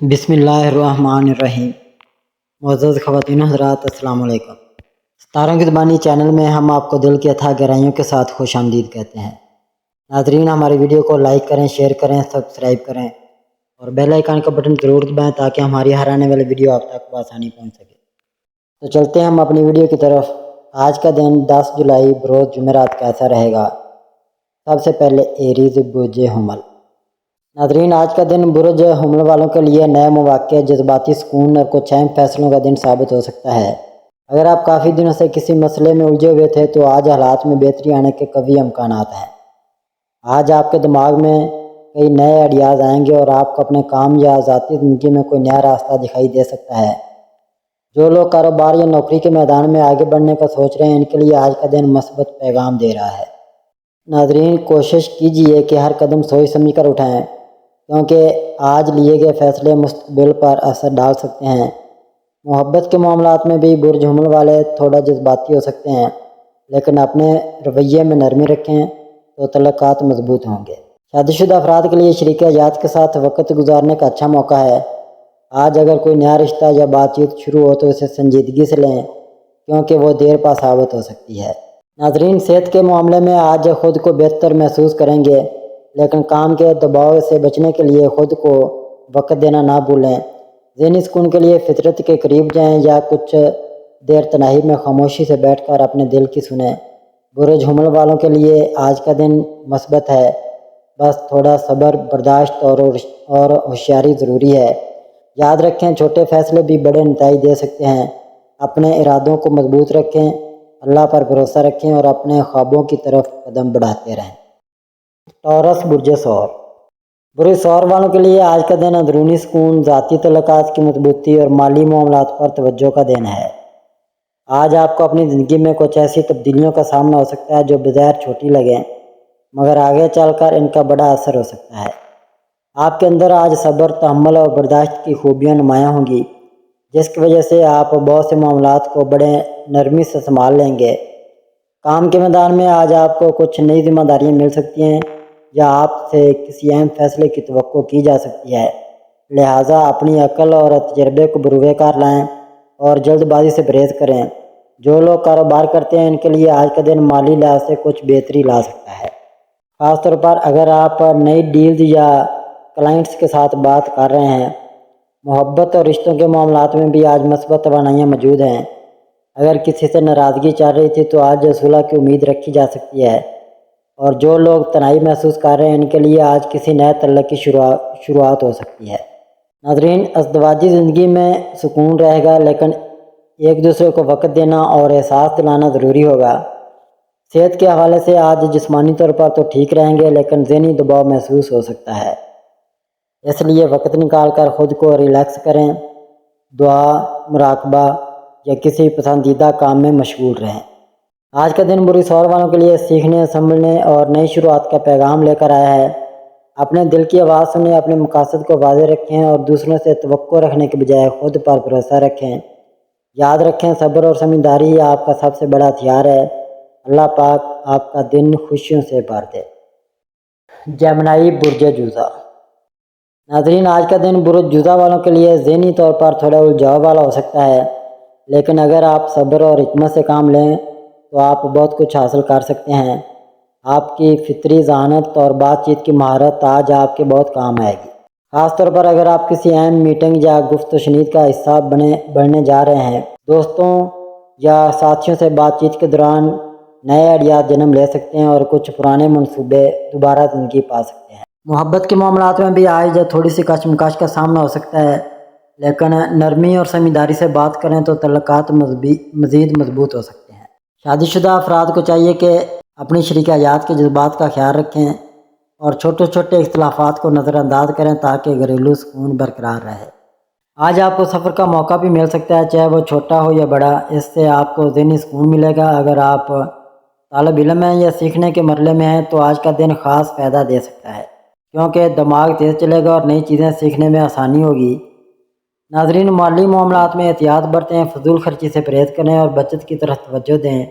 بسم اللہ الرحمن الرحیم۔ معزز خواتین و حضرات، السلام علیکم۔ ستاروں کی زبانی چینل میں ہم آپ کو دل کی اتھا گہرائیوں کے ساتھ خوش آمدید کہتے ہیں۔ ناظرین، ہماری ویڈیو کو لائک کریں، شیئر کریں، سبسکرائب کریں اور بیل آئیکن کا بٹن ضرور دبائیں تاکہ ہماری ہر آنے والی ویڈیو آپ تک بآسانی پہنچ سکے۔ تو چلتے ہیں ہم اپنی ویڈیو کی طرف۔ آج کا دن 10 جولائی بروز جمعرات کیسا رہے گا؟ سب سے پہلے ایریز برج حمل۔ ناظرین، آج کا دن برج حمل والوں کے لیے نئے مواقع، جذباتی سکون اور کچھ اہم فیصلوں کا دن ثابت ہو سکتا ہے۔ اگر آپ کافی دنوں سے کسی مسئلے میں الجھے ہوئے تھے تو آج حالات میں بہتری آنے کے قوی امکانات ہیں۔ آج آپ کے دماغ میں کئی نئے آئیڈیاز آئیں گے اور آپ کو اپنے کام یا ذاتی زندگی میں کوئی نیا راستہ دکھائی دے سکتا ہے۔ جو لوگ کاروبار یا نوکری کے میدان میں آگے بڑھنے کا سوچ رہے ہیں، ان کے لیے آج کا دن مثبت پیغام دے رہا ہے۔ ناظرین، کوشش کیجئے کہ ہر قدم سوچ سمجھ کر اٹھائیں، کیونکہ آج لیے گئے فیصلے مستقبل پر اثر ڈال سکتے ہیں۔ محبت کے معاملات میں بھی برج حمل والے تھوڑا جذباتی ہو سکتے ہیں، لیکن اپنے رویے میں نرمی رکھیں تو تعلقات مضبوط ہوں گے۔ شادی شدہ افراد کے لیے شریک حیات کے ساتھ وقت گزارنے کا اچھا موقع ہے۔ آج اگر کوئی نیا رشتہ یا بات چیت شروع ہو تو اسے سنجیدگی سے لیں، کیونکہ وہ دیر پا ثابت ہو سکتی ہے۔ ناظرین، صحت کے معاملے میں آج خود کو بہتر محسوس کریں گے، لیکن کام کے دباؤ سے بچنے کے لیے خود کو وقت دینا نہ بھولیں۔ ذہنی سکون کے لیے فطرت کے قریب جائیں یا کچھ دیر تنہائی میں خاموشی سے بیٹھ کر اپنے دل کی سنیں۔ برج حمل والوں کے لیے آج کا دن مثبت ہے، بس تھوڑا صبر، برداشت اور ہوشیاری ضروری ہے۔ یاد رکھیں، چھوٹے فیصلے بھی بڑے نتائج دے سکتے ہیں۔ اپنے ارادوں کو مضبوط رکھیں، اللہ پر بھروسہ رکھیں اور اپنے خوابوں کی طرف قدم بڑھاتے رہیں۔ ٹورس برج ثور۔ برج ثور والوں کے لیے آج کا دن اندرونی سکون، ذاتی تعلقات کی مضبوطی اور مالی معاملات پر توجہ کا دن ہے۔ آج آپ کو اپنی زندگی میں کچھ ایسی تبدیلیوں کا سامنا ہو سکتا ہے جو بظاہر چھوٹی لگیں، مگر آگے چل کر ان کا بڑا اثر ہو سکتا ہے۔ آپ کے اندر آج صبر، تحمل اور برداشت کی خوبیاں نمایاں ہوں گی، جس کی وجہ سے آپ بہت سے معاملات کو بڑے نرمی سے سنبھال لیں گے۔ کام کے میدان میں آج آپ کو کچھ نئی ذمہ داریاں مل سکتی ہیں یا آپ سے کسی اہم فیصلے کی توقع کی جا سکتی ہے، لہٰذا اپنی عقل اور تجربے کو بروئے کار لائیں اور جلد بازی سے پرہیز کریں۔ جو لوگ کاروبار کرتے ہیں، ان کے لیے آج کا دن مالی لحاظ سے کچھ بہتری لا سکتا ہے، خاص طور پر اگر آپ نئی ڈیلز یا کلائنٹس کے ساتھ بات کر رہے ہیں۔ محبت اور رشتوں کے معاملات میں بھی آج مثبت توانائیاں موجود ہیں۔ اگر کسی سے ناراضگی چل رہی تھی تو آج صلح کی امید رکھی جا سکتی ہے، اور جو لوگ تنہائی محسوس کر رہے ہیں، ان کے لیے آج کسی نئے تعلق کی شروعات ہو سکتی ہے۔ ناظرین، ازدواجی زندگی میں سکون رہے گا، لیکن ایک دوسرے کو وقت دینا اور احساس دلانا ضروری ہوگا۔ صحت کے حوالے سے آج جسمانی طور پر تو ٹھیک رہیں گے، لیکن ذہنی دباؤ محسوس ہو سکتا ہے، اس لیے وقت نکال کر خود کو ریلیکس کریں، دعا، مراقبہ یا کسی پسندیدہ کام میں مشغول رہیں۔ آج کا دن برج ثور والوں کے لیے سیکھنے، سمجھنے اور نئی شروعات کا پیغام لے کر آیا ہے۔ اپنے دل کی آواز سنیں، اپنے مقاصد کو واضح رکھیں اور دوسروں سے توقع رکھنے کے بجائے خود پر بھروسہ رکھیں۔ یاد رکھیں، صبر اور سمجھداری ہی آپ کا سب سے بڑا ہتھیار ہے۔ اللہ پاک آپ کا دن خوشیوں سے بھر دے۔ جیمنائی برج جوزا۔ ناظرین، آج کا دن برج جوزا والوں کے لیے ذہنی طور پر تھوڑا الجھاؤ والا ہو سکتا ہے، لیکن اگر آپ صبر اور حکمت سے کام لیں تو آپ بہت کچھ حاصل کر سکتے ہیں۔ آپ کی فطری ذہانت اور بات چیت کی مہارت آج آپ کے بہت کام آئے گی، خاص طور پر اگر آپ کسی اہم میٹنگ یا گفت و شنید کا حصہ بننے جا رہے ہیں۔ دوستوں یا ساتھیوں سے بات چیت کے دوران نئے آئیڈیاز جنم لے سکتے ہیں اور کچھ پرانے منصوبے دوبارہ زندگی پا سکتے ہیں۔ محبت کے معاملات میں بھی آج تھوڑی سی کشمکش کا سامنا ہو سکتا ہے، لیکن نرمی اور سمجھداری سے بات کریں تو تعلقات مزید مضبوط ہو سکتے ہیں۔ شادی شدہ افراد کو چاہیے کہ اپنی شریک حیات کے جذبات کا خیال رکھیں اور چھوٹے چھوٹے اختلافات کو نظر انداز کریں تاکہ گھریلو سکون برقرار رہے۔ آج آپ کو سفر کا موقع بھی مل سکتا ہے، چاہے وہ چھوٹا ہو یا بڑا، اس سے آپ کو ذہنی سکون ملے گا۔ اگر آپ طالب علم ہیں یا سیکھنے کے مرحلے میں ہیں تو آج کا دن خاص فائدہ دے سکتا ہے، کیونکہ دماغ تیز چلے گا اور نئی چیزیں سیکھنے میں آسانی ہوگی۔ ناظرین، مالی معاملات میں احتیاط برتیں، فضول خرچی سے پرہیز کریں اور بچت کی طرف توجہ دیں۔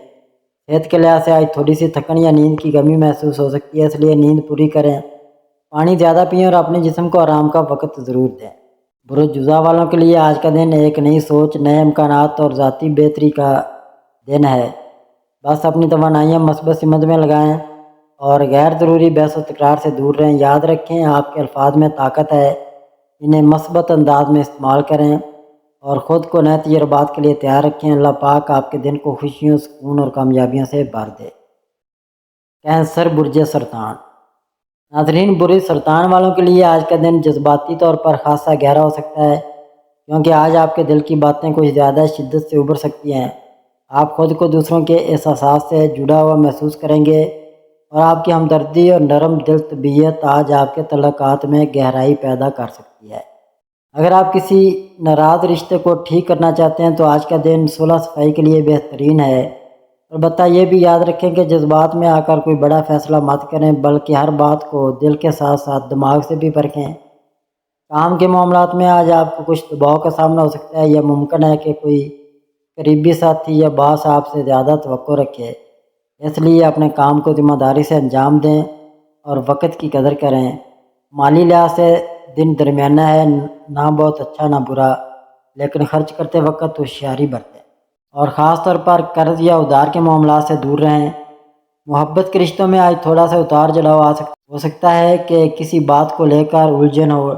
صحت کے لحاظ سے آج تھوڑی سی تھکن یا نیند کی کمی محسوس ہو سکتی ہے، اس لیے نیند پوری کریں، پانی زیادہ پئیں اور اپنے جسم کو آرام کا وقت ضرور دیں۔ برج جزا والوں کے لیے آج کا دن ایک نئی سوچ، نئے امکانات اور ذاتی بہتری کا دن ہے۔ بس اپنی توانائیاں مثبت سمت میں لگائیں اور غیر ضروری بحث و تکرار سے دور رہیں۔ یاد رکھیں، آپ کے الفاظ میں طاقت ہے، انہیں مثبت انداز میں استعمال کریں اور خود کو نئے تجربات کے لیے تیار رکھیں۔ اللہ پاک آپ کے دن کو خوشیوں، سکون اور کامیابیوں سے بھر دے۔ کینسر برج سرطان۔ ناظرین، برج سرطان والوں کے لیے آج کا دن جذباتی طور پر خاصا گہرا ہو سکتا ہے، کیونکہ آج آپ کے دل کی باتیں کچھ زیادہ شدت سے ابھر سکتی ہیں۔ آپ خود کو دوسروں کے احساسات سے جڑا ہوا محسوس کریں گے اور آپ کی ہمدردی اور نرم دل طبیعت آج آپ کے تعلقات میں گہرائی پیدا کر سکتی ہے۔ اگر آپ کسی ناراض رشتے کو ٹھیک کرنا چاہتے ہیں تو آج کا دن صلح صفائی کے لیے بہترین ہے۔ البتہ یہ بھی یاد رکھیں کہ جذبات میں آ کر کوئی بڑا فیصلہ مت کریں، بلکہ ہر بات کو دل کے ساتھ ساتھ دماغ سے بھی پرکھیں۔ کام کے معاملات میں آج آپ کو کچھ دباؤ کا سامنا ہو سکتا ہے، یا ممکن ہے کہ کوئی قریبی ساتھی یا باس آپ سے زیادہ توقع رکھے۔ اس لیے اپنے کام کو ذمہ داری سے انجام دیں اور وقت کی قدر کریں۔ مالی لحاظ سے دن درمیانہ ہے، نہ بہت اچھا نہ برا، لیکن خرچ کرتے وقت ہوشیاری برتیں اور خاص طور پر قرض یا ادھار کے معاملات سے دور رہیں۔ محبت کے رشتوں میں آج تھوڑا سا اتار چڑھاؤ ہو سکتا ہے کہ کسی بات کو لے کر الجھن ہو،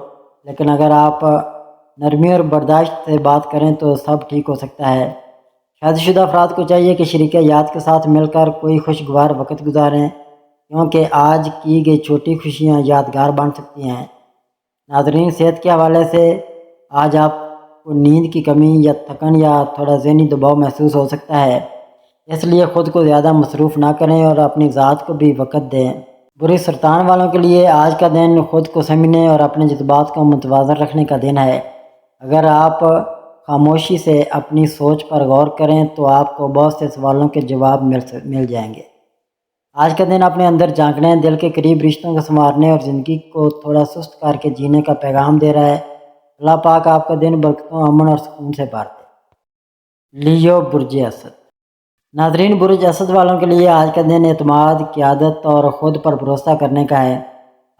لیکن اگر آپ نرمی اور برداشت سے بات کریں تو سب ٹھیک ہو سکتا ہے۔ شادی شدہ افراد کو چاہیے کہ شریک حیات کے ساتھ مل کر کوئی خوشگوار وقت گزاریں، کیونکہ آج کی گئی چھوٹی خوشیاں یادگار بن سکتی ہیں۔ ناظرین، صحت کے حوالے سے آج آپ کو نیند کی کمی یا تھکن یا تھوڑا ذہنی دباؤ محسوس ہو سکتا ہے، اس لیے خود کو زیادہ مصروف نہ کریں اور اپنی ذات کو بھی وقت دیں۔ برج سرطان والوں کے لیے آج کا دن خود کو سمجھنے اور اپنے جذبات کو متوازن رکھنے کا دن ہے۔ اگر آپ خاموشی سے اپنی سوچ پر غور کریں تو آپ کو بہت سے سوالوں کے جواب مل جائیں گے۔ آج کا دن اپنے اندر جھانکنے، دل کے قریب رشتوں کو سنوارنے اور زندگی کو تھوڑا سست کر کے جینے کا پیغام دے رہا ہے۔ اللہ پاک آپ کا دن برکتوں، امن اور سکون سے بھر دے۔ لیو برج اسد۔ ناظرین، برج اسد والوں کے لیے آج کا دن اعتماد، قیادت اور خود پر بھروسہ کرنے کا ہے۔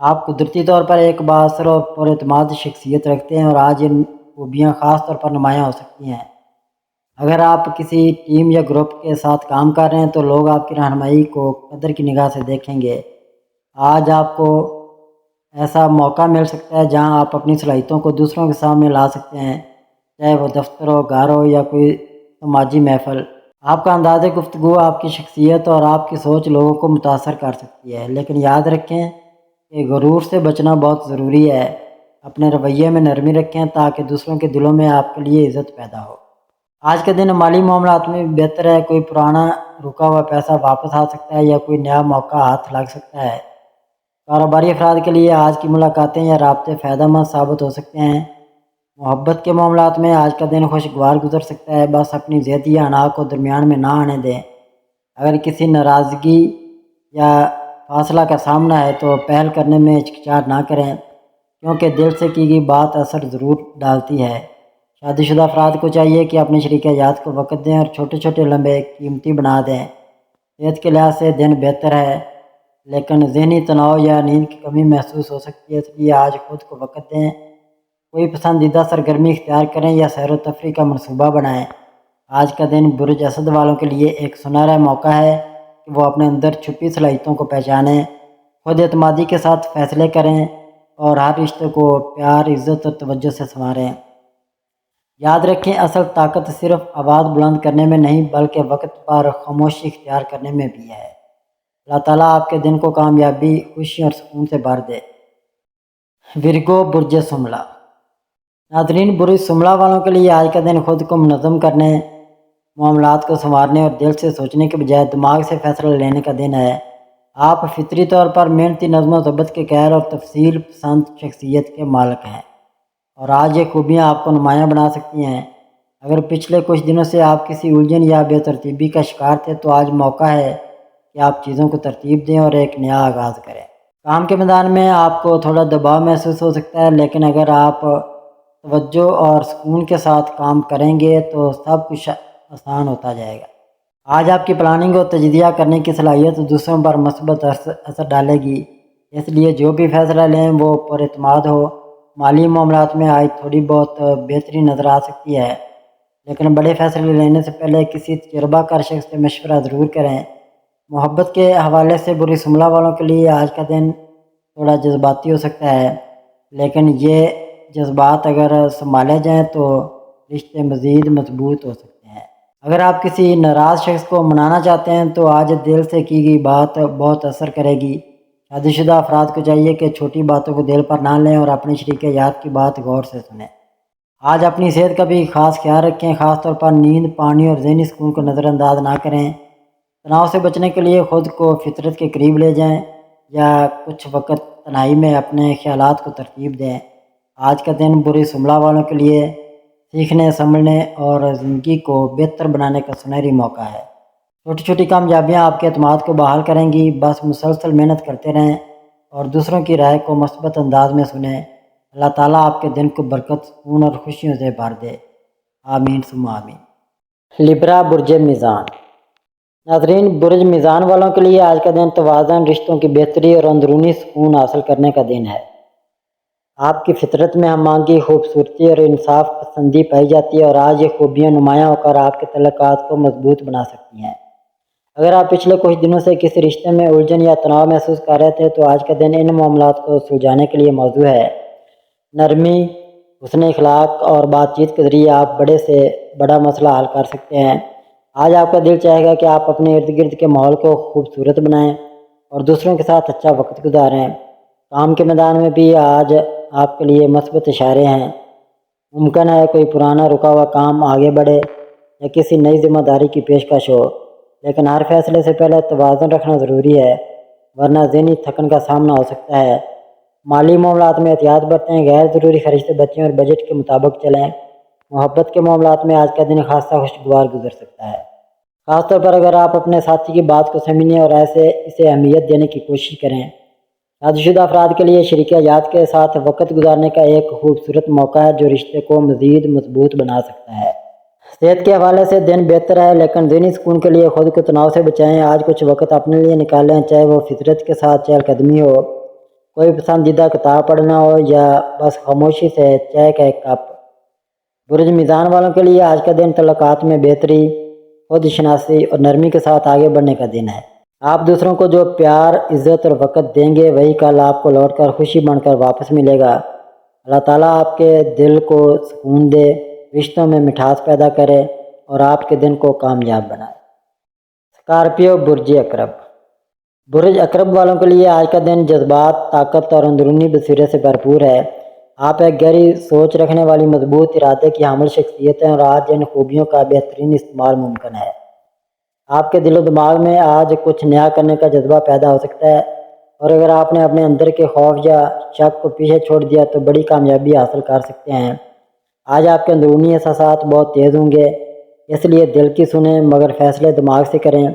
آپ قدرتی طور پر ایک بااثر اور پر اعتماد شخصیت رکھتے ہیں اور آج ان خوبیاں خاص طور پر نمایاں ہو سکتی ہیں۔ اگر آپ کسی ٹیم یا گروپ کے ساتھ کام کر رہے ہیں تو لوگ آپ کی رہنمائی کو قدر کی نگاہ سے دیکھیں گے۔ آج آپ کو ایسا موقع مل سکتا ہے جہاں آپ اپنی صلاحیتوں کو دوسروں کے سامنے لا سکتے ہیں، چاہے وہ دفتر ہو، گھر ہو یا کوئی سماجی محفل۔ آپ کا انداز گفتگو، آپ کی شخصیت اور آپ کی سوچ لوگوں کو متاثر کر سکتی ہے، لیکن یاد رکھیں کہ غرور سے بچنا بہت ضروری ہے۔ اپنے رویے میں نرمی رکھیں تاکہ دوسروں کے دلوں میں آپ کے لیے عزت پیدا ہو۔ آج کا دن مالی معاملات میں بھی بہتر ہے، کوئی پرانا رکا ہوا پیسہ واپس آ سکتا ہے یا کوئی نیا موقع ہاتھ لگ سکتا ہے۔ کاروباری افراد کے لیے آج کی ملاقاتیں یا رابطے فائدہ مند ثابت ہو سکتے ہیں۔ محبت کے معاملات میں آج کا دن خوشگوار گزر سکتا ہے، بس اپنی ضد یا انا کو درمیان میں نہ آنے دیں۔ اگر کسی ناراضگی یا فاصلہ کا سامنا ہے تو پہل کرنے میں ہچکچاہٹ نہ کریں، کیونکہ دل سے کی گئی بات اثر ضرور ڈالتی ہے۔ شادی شدہ افراد کو چاہیے کہ اپنی شریک حیات کو وقت دیں اور چھوٹے چھوٹے لمحے قیمتی بنا دیں۔ صحت کے لحاظ سے دن بہتر ہے، لیکن ذہنی تناؤ یا نیند کی کمی محسوس ہو سکتی ہے، اس لیے آج خود کو وقت دیں۔ کوئی پسندیدہ سرگرمی اختیار کریں یا سیر و تفریح کا منصوبہ بنائیں۔ آج کا دن برج اسد والوں کے لیے ایک سنہرا موقع ہے کہ وہ اپنے اندر چھپی صلاحیتوں کو پہچانیں، خود اعتمادی کے ساتھ فیصلے کریں اور ہر رشتے کو پیار، عزت اور توجہ سے سنواریں۔ یاد رکھیں، اصل طاقت صرف آواز بلند کرنے میں نہیں بلکہ وقت پر خاموشی اختیار کرنے میں بھی ہے۔ اللہ تعالیٰ آپ کے دن کو کامیابی، خوشی اور سکون سے بھر دے۔ ورگو برج سملہ۔ ناظرین، برج سملہ والوں کے لیے آج کا دن خود کو منظم کرنے، معاملات کو سنوارنے اور دل سے سوچنے کے بجائے دماغ سے فیصلہ لینے کا دن ہے۔ آپ فطری طور پر محنتی، نظم و ضبط کے قائل اور تفصیل پسند شخصیت کے مالک ہیں، اور آج یہ خوبیاں آپ کو نمایاں بنا سکتی ہیں۔ اگر پچھلے کچھ دنوں سے آپ کسی الجھن یا بے ترتیبی کا شکار تھے تو آج موقع ہے کہ آپ چیزوں کو ترتیب دیں اور ایک نیا آغاز کریں۔ کام کے میدان میں آپ کو تھوڑا دباؤ محسوس ہو سکتا ہے، لیکن اگر آپ توجہ اور سکون کے ساتھ کام کریں گے تو سب کچھ آسان ہوتا جائے گا۔ آج آپ کی پلاننگ اور تجزیہ کرنے کی صلاحیت دوسروں پر مثبت اثر ڈالے گی، اس لیے جو بھی فیصلہ لیں وہ پر اعتماد ہو مالی معاملات میں آج تھوڑی بہت بہتری نظر آ سکتی ہے، لیکن بڑے فیصلے لینے سے پہلے کسی تجربہ کار شخص سے مشورہ ضرور کریں۔ محبت کے حوالے سے بری سملہ والوں کے لیے آج کا دن تھوڑا جذباتی ہو سکتا ہے، لیکن یہ جذبات اگر سنبھالے جائیں تو رشتے مزید مضبوط ہو سکتے ہیں۔ اگر آپ کسی ناراض شخص کو منانا چاہتے ہیں تو آج دل سے کی گئی بات بہت اثر کرے گی۔ شادی شدہ افراد کو چاہیے کہ چھوٹی باتوں کو دل پر نہ لیں اور اپنی شریک حیات کی بات غور سے سنیں۔ آج اپنی صحت کا بھی خاص خیال رکھیں، خاص طور پر نیند، پانی اور ذہنی سکون کو نظر انداز نہ کریں۔ تناؤ سے بچنے کے لیے خود کو فطرت کے قریب لے جائیں یا کچھ وقت تنہائی میں اپنے خیالات کو ترتیب دیں۔ آج کا دن بری سملہ والوں کے لیے سیکھنے، سمجھنے اور زندگی کو بہتر بنانے کا سنہری موقع ہے۔ چھوٹی چھوٹی کامیابیاں آپ کے اعتماد کو بحال کریں گی، بس مسلسل محنت کرتے رہیں اور دوسروں کی رائے کو مثبت انداز میں سنیں۔ اللہ تعالیٰ آپ کے دن کو برکت، سکون اور خوشیوں سے بھر دے، آمین ثم آمین۔ لبرا، برج میزان۔ ناظرین، برج میزان والوں کے لیے آج کا دن توازن، رشتوں کی بہتری اور اندرونی سکون حاصل کرنے کا دن ہے۔ آپ کی فطرت میں ہم آہنگی، خوبصورتی اور انصاف پسندی پائی جاتی ہے اور آج یہ خوبیاں نمایاں ہو کر آپ کے تعلقات کو مضبوط بنا سکتی ہیں۔ اگر آپ پچھلے کچھ دنوں سے کسی رشتے میں الجھن یا تناؤ محسوس کر رہے تھے تو آج کا دن ان معاملات کو سلجھانے کے لیے موزوں ہے۔ نرمی، حسن اخلاق اور بات چیت کے ذریعے آپ بڑے سے بڑا مسئلہ حل کر سکتے ہیں۔ آج آپ کا دل چاہے گا کہ آپ اپنے ارد گرد کے ماحول کو خوبصورت بنائیں اور دوسروں کے ساتھ اچھا وقت گزاریں۔ کام کے میدان میں بھی آج آپ کے لیے مثبت اشارے ہیں۔ ممکن ہے کوئی پرانا رکا ہوا کام آگے بڑھے یا کسی نئی ذمہ داری کی پیشکش ہو، لیکن ہر فیصلے سے پہلے توازن رکھنا ضروری ہے، ورنہ ذہنی تھکن کا سامنا ہو سکتا ہے۔ مالی معاملات میں احتیاط برتیں، غیر ضروری خرچ سے بچیں اور بجٹ کے مطابق چلیں۔ محبت کے معاملات میں آج کا دن خاصا خوشگوار گزر سکتا ہے، خاص طور پر اگر آپ اپنے ساتھی کی بات کو سمجھنے اور اسے اہمیت دینے کی کوشش کریں۔ شادی شدہ افراد کے لیے شریک حیات کے ساتھ وقت گزارنے کا ایک خوبصورت موقع ہے جو رشتے کو مزید مضبوط بنا سکتا ہے۔ صحت کے حوالے سے دن بہتر ہے، لیکن ذہنی سکون کے لیے خود کو تناؤ سے بچائیں۔ آج کچھ وقت اپنے لیے نکالیں، چاہے وہ فطرت کے ساتھ چہل قدمی ہو، کوئی پسندیدہ کتاب پڑھنا ہو یا بس خاموشی سے چائے کا ایک کپ۔ برج میزان والوں کے لیے آج کا دن تعلقات میں بہتری، خود شناسی اور نرمی کے ساتھ آگے بڑھنے کا دن ہے۔ آپ دوسروں کو جو پیار، عزت اور وقت دیں گے وہی کل آپ کو لوٹ کر خوشی بن کر واپس ملے گا۔ اللہ تعالیٰ آپ کے دل کو سکون دے، رشتوں میں مٹھاس پیدا کرے اور آپ کے دن کو کامیاب بنائے۔ اسکارپیو، برج عقرب۔ برج عقرب والوں کے لیے آج کا دن جذبات، طاقت اور اندرونی بصیرت سے بھرپور ہے۔ آپ ایک گہری سوچ رکھنے والی مضبوط ارادے کی حامل شخصیت ہیں اور آج ان خوبیوں کا بہترین استعمال ممکن ہے۔ آپ کے دل و دماغ میں آج کچھ نیا کرنے کا جذبہ پیدا ہو سکتا ہے اور اگر آپ نے اپنے اندر کے خوف یا شک کو پیچھے چھوڑ دیا تو بڑی کامیابی حاصل کر سکتے ہیں۔ آج آپ کے اندرونی احساسات بہت تیز ہوں گے، اس لیے دل کی سنیں مگر فیصلے دماغ سے کریں۔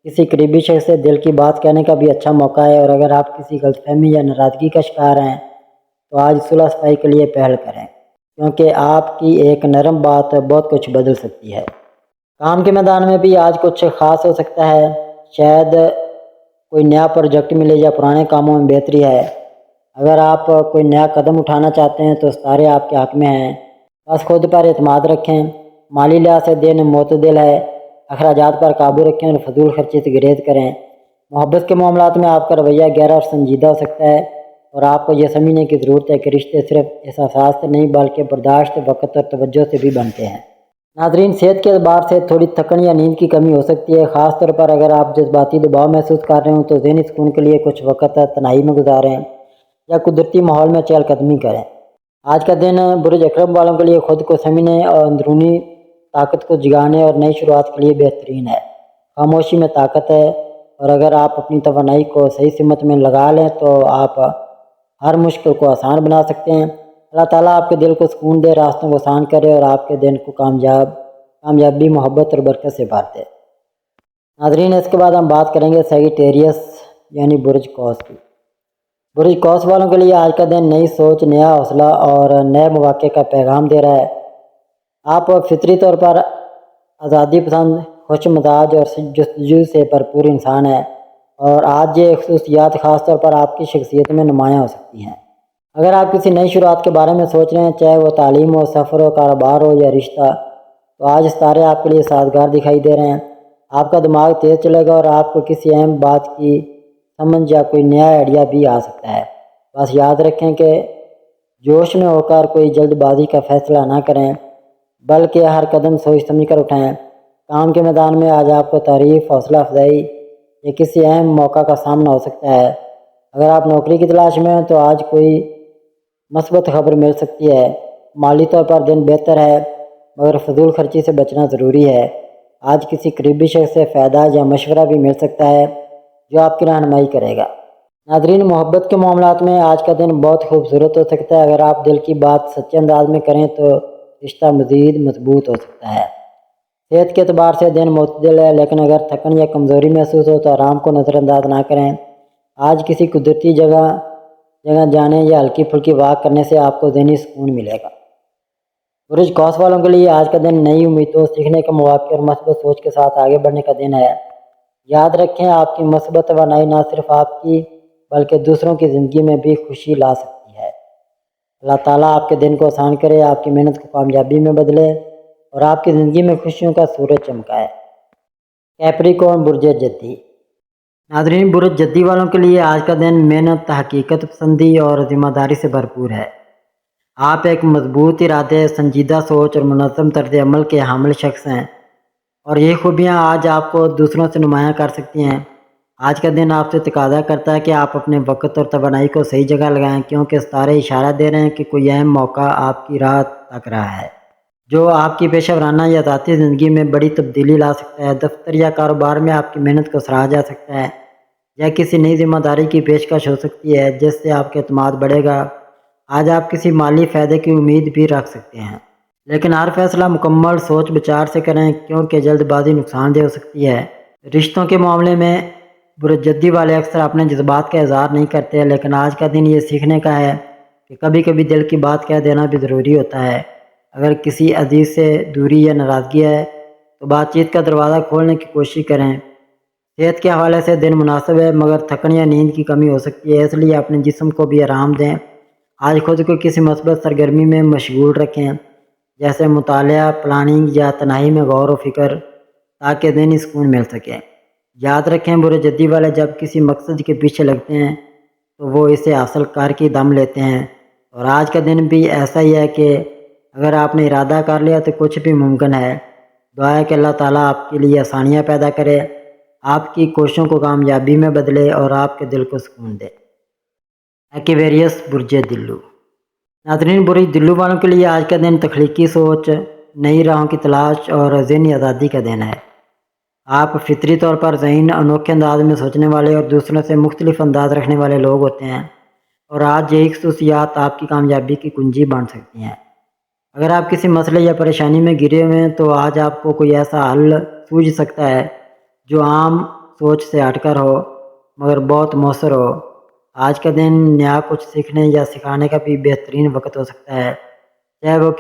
کسی قریبی شخص سے دل کی بات کہنے کا بھی اچھا موقع ہے اور اگر آپ کسی غلط فہمی یا ناراضگی کا شکار ہیں تو آج صلح صفائی کے لیے پہل کریں، کیونکہ آپ کی ایک نرم بات بہت کچھ بدل سکتی ہے۔ کام کے میدان میں بھی آج کچھ خاص ہو سکتا ہے، شاید کوئی نیا پروجیکٹ ملے یا پرانے کاموں میں بہتری ہے۔ اگر آپ کوئی نیا قدم اٹھانا چاہتے ہیں تو ستارے آپ کے حق میں ہیں، بس خود پر اعتماد رکھیں۔ مالی لحاظ سے دن معتدل ہے، اخراجات پر قابو رکھیں اور فضول خرچی سے گریز کریں۔ محبت کے معاملات میں آپ کا رویہ گہرا اور سنجیدہ ہو سکتا ہے اور آپ کو یہ سمجھنے کی ضرورت ہے کہ رشتے صرف احساسات سے نہیں بلکہ برداشت، وقت اور توجہ سے بھی بنتے ہیں۔ ناظرین، صحت کے اعتبار سے تھوڑی تھکن یا نیند کی کمی ہو سکتی ہے، خاص طور پر اگر آپ جذباتی دباؤ محسوس کر رہے ہوں تو ذہنی سکون کے لیے کچھ وقت تنہائی میں گزاریں یا قدرتی ماحول میں چہل قدمی کریں۔ آج کا دن برج عقرب والوں کے لیے خود کو سمجھنے اور اندرونی طاقت کو جگانے اور نئی شروعات کے لیے بہترین ہے۔ خاموشی میں طاقت ہے اور اگر آپ اپنی توانائی کو صحیح سمت میں لگا لیں تو آپ ہر مشکل کو آسان بنا سکتے ہیں۔ اللہ تعالیٰ آپ کے دل کو سکون دے، راستوں کو آسان کرے اور آپ کے دن کو کامیابی، محبت اور برکت سے بھر دے۔ ناظرین، اس کے بعد ہم بات کریں گے سیگیٹیریس یعنی برج قوس کی۔ برج قوس والوں کے لیے آج کا دن نئی سوچ، نیا حوصلہ اور نئے مواقع کا پیغام دے رہا ہے۔ آپ فطری طور پر آزادی پسند، خوش مزاج اور جستجو سے بھرپور انسان ہیں اور آج یہ خصوصیات خاص طور پر آپ کی شخصیت میں نمایاں ہو سکتی ہیں۔ اگر آپ کسی نئی شروعات کے بارے میں سوچ رہے ہیں، چاہے وہ تعلیم ہو، سفر ہو، کاروبار ہو یا رشتہ، تو آج ستارے آپ کے لیے سازگار دکھائی دے رہے ہیں۔ آپ کا دماغ تیز چلے گا اور آپ کو کسی اہم بات کی سمجھ یا کوئی نیا آئیڈیا بھی آ سکتا ہے۔ بس یاد رکھیں کہ جوش میں ہو کر کوئی جلد بازی کا فیصلہ نہ کریں، بلکہ ہر قدم سوچ سمجھ کر اٹھائیں۔ کام کے میدان میں آج آپ کو تعریف، حوصلہ افزائی یا کسی اہم موقع کا سامنا ہو سکتا ہے۔ اگر آپ نوکری کی تلاش میں ہیں تو آج کوئی مثبت خبر مل سکتی ہے۔ مالی طور پر دن بہتر ہے، مگر فضول خرچی سے بچنا ضروری ہے۔ آج کسی قریبی شخص سے فائدہ یا مشورہ بھی مل سکتا ہے جو آپ کی رہنمائی کرے گا۔ ناظرین، محبت کے معاملات میں آج کا دن بہت خوبصورت ہو سکتا ہے۔ اگر آپ دل کی بات سچے انداز میں کریں تو رشتہ مزید مضبوط ہو سکتا ہے۔ صحت کے اعتبار سے دن معتدل ہے، لیکن اگر تھکن یا کمزوری محسوس ہو تو آرام کو نظر انداز نہ کریں۔ آج کسی قدرتی جگہ جانے یا ہلکی پھلکی واک کرنے سے آپ کو ذہنی سکون ملے گا۔ برج قوس والوں کے لیے آج کا دن نئی امیدوں، سیکھنے کے مواقع اور مثبت سوچ کے ساتھ آگے بڑھنے کا دن ہے۔ یاد رکھیں، آپ کی مثبت توانائی نہ صرف آپ کی بلکہ دوسروں کی زندگی میں بھی خوشی لا سکتی ہے۔ اللہ تعالیٰ آپ کے دن کو آسان کرے، آپ کی محنت کو کامیابی میں بدلے اور آپ کی زندگی میں خوشیوں کا سورج چمکائے۔ کیپریکارن، برج جدی۔ ناظرین، برج جدی والوں کے لیے آج کا دن محنت، حقیقت پسندی اور ذمہ داری سے بھرپور ہے۔ آپ ایک مضبوط ارادے، سنجیدہ سوچ اور منظم طرز عمل کے حامل شخص ہیں، اور یہ خوبیاں آج آپ کو دوسروں سے نمایاں کر سکتی ہیں۔ آج کا دن آپ سے تقاضا کرتا ہے کہ آپ اپنے وقت اور توانائی کو صحیح جگہ لگائیں، کیونکہ ستارے اشارہ دے رہے ہیں کہ کوئی اہم موقع آپ کی راہ تک رہا ہے جو آپ کی پیشہ ورانہ یا ذاتی زندگی میں بڑی تبدیلی لا سکتا ہے۔ دفتر یا کاروبار میں آپ کی محنت کو سراہا جا سکتا ہے، یا کسی نئی ذمہ داری کی پیشکش ہو سکتی ہے جس سے آپ کا اعتماد بڑھے گا۔ آج آپ کسی مالی فائدے کی امید بھی رکھ سکتے ہیں، لیکن ہر فیصلہ مکمل سوچ بچار سے کریں، کیونکہ جلد بازی نقصان دہ ہو سکتی ہے۔ رشتوں کے معاملے میں برج جدی والے اکثر اپنے جذبات کا اظہار نہیں کرتے، لیکن آج کا دن یہ سیکھنے کا ہے کہ کبھی کبھی دل کی بات کہہ دینا بھی ضروری ہوتا ہے۔ اگر کسی عزیز سے دوری یا ناراضگی ہے تو بات چیت کا دروازہ کھولنے کی کوشش کریں۔ صحت کے حوالے سے دن مناسب ہے، مگر تھکن یا نیند کی کمی ہو سکتی ہے، اس لیے اپنے جسم کو بھی آرام دیں۔ آج خود کو کسی مثبت سرگرمی میں مشغول رکھیں، جیسے مطالعہ، پلاننگ یا تنہائی میں غور و فکر، تاکہ ذہنی سکون مل سکے۔ یاد رکھیں، برج جدی والے جب کسی مقصد کے پیچھے لگتے ہیں تو وہ اسے حاصل کر کے دم لیتے ہیں، اور آج کا دن بھی ایسا ہی ہے کہ اگر آپ نے ارادہ کر لیا تو کچھ بھی ممکن ہے۔ دعا ہے کہ اللہ تعالیٰ آپ کے لیے آسانیاں پیدا کرے، آپ کی کوششوں کو کامیابی میں بدلے اور آپ کے دل کو سکون دے۔ ایکویریس، برج دلو۔ ناظرین، برج دلو والوں کے لیے آج کا دن تخلیقی سوچ، نئی راہوں کی تلاش اور ذہنی آزادی کا دن ہے۔ آپ فطری طور پر ذہین، انوکھے انداز میں سوچنے والے اور دوسروں سے مختلف انداز رکھنے والے لوگ ہوتے ہیں، اور آج یہی خصوصیات آپ کی کامیابی کی کنجی بن سکتی ہیں۔ اگر آپ کسی مسئلے یا پریشانی میں گرے ہوئے ہیں تو آج آپ کو کوئی ایسا حل سوجھ سکتا ہے جو عام سوچ سے ہٹ کر ہو مگر بہت مؤثر ہو۔ آج کا دن نیا کچھ سیکھنے یا سکھانے کا بھی بہترین وقت ہو سکتا ہے، چاہے وہ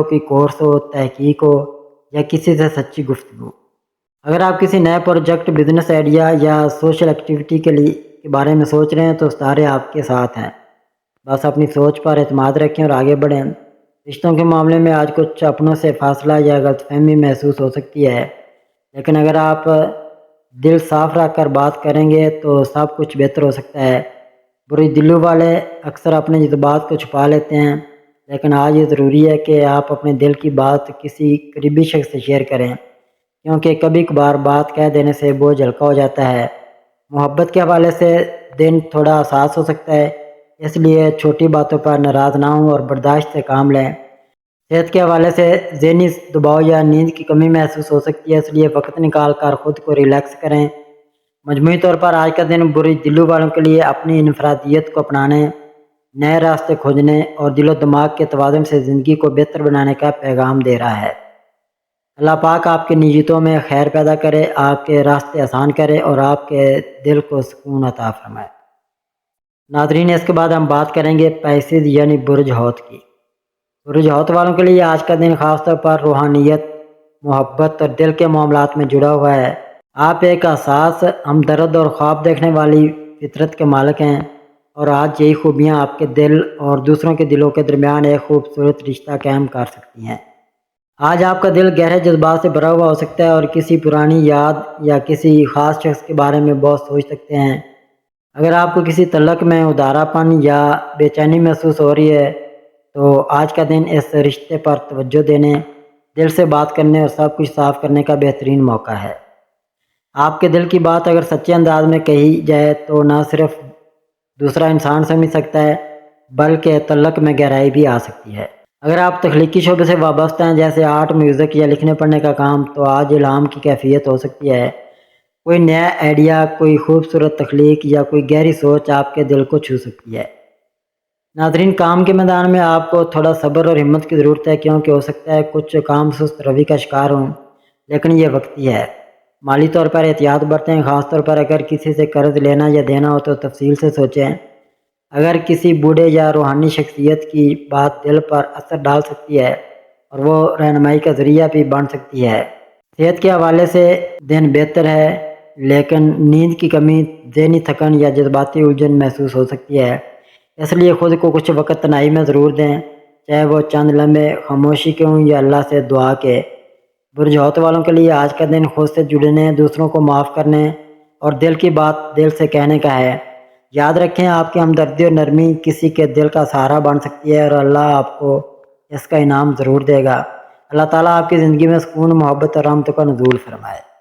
کوئی کورس ہو، تحقیق ہو یا کسی سے سچی گفتگو۔ اگر آپ کسی نئے پروجیکٹ، بزنس آئیڈیا یا سوشل ایکٹیویٹی کے بارے میں سوچ رہے ہیں تو ستارے آپ کے ساتھ ہیں۔ بس اپنی سوچ پر اعتماد رکھیں اور آگے بڑھیں۔ رشتوں کے معاملے میں آج کچھ اپنوں سے فاصلہ یا غلط فہمی محسوس ہو سکتی ہے، لیکن اگر آپ دل صاف رکھ کر بات کریں گے تو سب کچھ بہتر ہو سکتا ہے۔ برج دلو والے اکثر اپنے جذبات کو چھپا لیتے ہیں، لیکن آج یہ ضروری ہے کہ آپ اپنے دل کی بات کسی قریبی شخص سے شیئر کریں، کیونکہ کبھی کبھار بات کہہ دینے سے بوجھ ہلکا ہو جاتا ہے۔ محبت کے حوالے سے دن تھوڑا حساس ہو سکتا ہے، اس لیے چھوٹی باتوں پر ناراض نہ ہوں اور برداشت سے کام لیں۔ صحت کے حوالے سے ذہنی دباؤ یا نیند کی کمی محسوس ہو سکتی ہے، اس لیے وقت نکال کر خود کو ریلیکس کریں۔ مجموعی طور پر آج کا دن برج دلو والوں کے لیے اپنی انفرادیت کو اپنانے، نئے راستے کھوجنے اور دل و دماغ کے توازن سے زندگی کو بہتر بنانے کا پیغام دے رہا ہے۔ اللہ پاک آپ کی نیتوں میں خیر پیدا کرے، آپ کے راستے آسان کرے اور آپ کے دل کو سکون عطا فرمائے۔ ناظرین، اس کے بعد ہم بات کریں گے پیسز یعنی برج حوت کی۔ برج حوت والوں کے لیے آج کا دن خاص طور پر روحانیت، محبت اور دل کے معاملات میں جڑا ہوا ہے۔ آپ ایک حساس، ہمدرد اور خواب دیکھنے والی فطرت کے مالک ہیں۔ اور آج یہی خوبیاں آپ کے دل اور دوسروں کے دلوں کے درمیان ایک خوبصورت رشتہ قائم کر سکتی ہیں۔ آج آپ کا دل گہرے جذبات سے بھرا ہوا ہو سکتا ہے اور کسی پرانی یاد یا کسی خاص شخص کے بارے میں بہت سوچ سکتے ہیں۔ اگر آپ کو کسی تعلق میں ادھارا پن یا بے چینی محسوس ہو رہی ہے تو آج کا دن اس رشتے پر توجہ دینے، دل سے بات کرنے اور سب کچھ صاف کرنے کا بہترین موقع ہے۔ آپ کے دل کی بات اگر سچے انداز میں کہی جائے تو نہ صرف دوسرا انسان سمجھ سکتا ہے بلکہ تعلق میں گہرائی بھی آ سکتی ہے۔ اگر آپ تخلیقی شعبے سے وابستہ ہیں جیسے آرٹ، میوزک یا لکھنے پڑھنے کا کام، تو آج الہام کی کیفیت ہو سکتی ہے۔ کوئی نیا آئیڈیا، کوئی خوبصورت تخلیق یا کوئی گہری سوچ آپ کے دل کو چھو سکتی ہے۔ ناظرین، کام کے میدان میں آپ کو تھوڑا صبر اور ہمت کی ضرورت ہے، کیونکہ ہو سکتا ہے کچھ کام سست روی کا شکار ہوں، لیکن یہ وقتی ہے۔ مالی طور پر احتیاط برتیں، خاص طور پر اگر کسی سے قرض لینا یا دینا ہو تو تفصیل سے سوچیں۔ اگر کسی بوڑھے یا روحانی شخصیت کی بات دل پر اثر ڈال سکتی ہے اور وہ رہنمائی کا ذریعہ بھی بن سکتی ہے۔ صحت کے حوالے سے دن بہتر ہے، لیکن نیند کی کمی، ذہنی تھکن یا جذباتی الجھن محسوس ہو سکتی ہے۔ اس لیے خود کو کچھ وقت تنہائی میں ضرور دیں، چاہے وہ چند لمحے خاموشی کے ہوں یا اللہ سے دعا کے۔ برجھوت والوں کے لیے آج کا دن خود سے جڑنے، دوسروں کو معاف کرنے اور دل کی بات دل سے کہنے کا ہے۔ یاد رکھیں، آپ کی ہمدردی اور نرمی کسی کے دل کا سہارا بن سکتی ہے اور اللہ آپ کو اس کا انعام ضرور دے گا۔ اللہ تعالیٰ آپ کی زندگی میں سکون، محبت اور رحمتوں کا نزول فرمائے۔